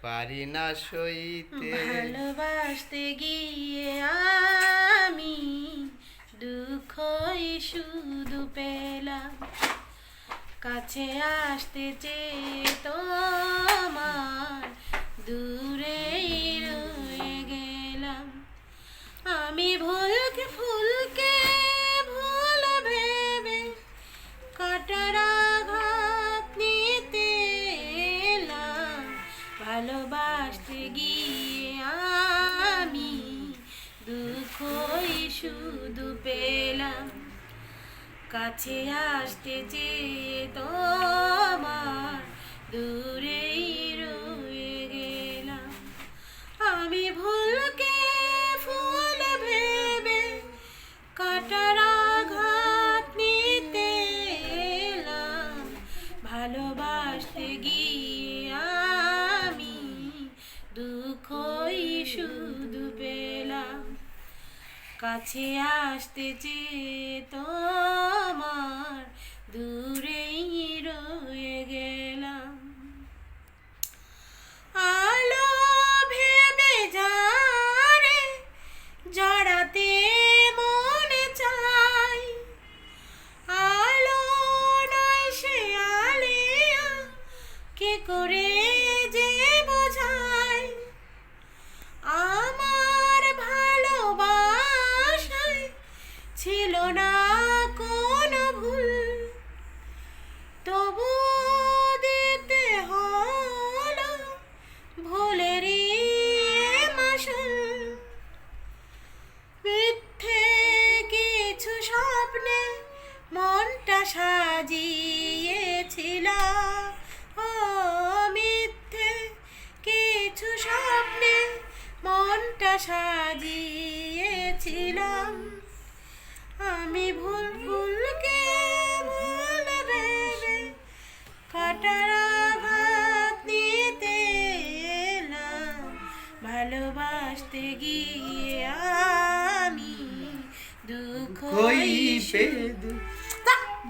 পারি না সইতে। ভালোবাসতে গিয়ে আমি দুঃখই শুধু পেলাম, কাছে আসতে চেয়ে তোমার দূরেই রয়ে গেলাম। আমি ভুলকে ফুলকে ভুল ভেবে কাটার আঘাত নিতে এলাম। ভালোবাসতে গিয়ে আমি দুঃখই শুধু পেলাম, কাছে আসতে চেয়ে তোমার দূরেই রয়ে গেলাম। আমি ভুলকে ফুল ভেবে কাটার আঘাত নিতে এলাম। ভালোবাসতে গিয়ে আমি দুঃখই শুধু পেলাম, কাছে আসতে চেয়ে তোমার দূরেই রয়ে গেলাম। আলো ভেবে যারে জড়াতে মনে চাই, আলো নয় সে আলেয়া কে করে যে বোঝায়। আমার ভালোবাসায় ছিল না কোনো ভুল, তবু দিতে হলো ভুলেরই মাসুল। মিথ্যে কিছু স্বপ্নে মনটা সাজিয়েছিলাম, ও মিথ্যে কিছু স্বপ্নে মনটা সাজিয়েছিলাম। আমি ভুলকে ভুল ভেবে কাটার আঘাত নিতে এলাম। ভালোবাসতে গিয়ে আমি দুঃখই শুধু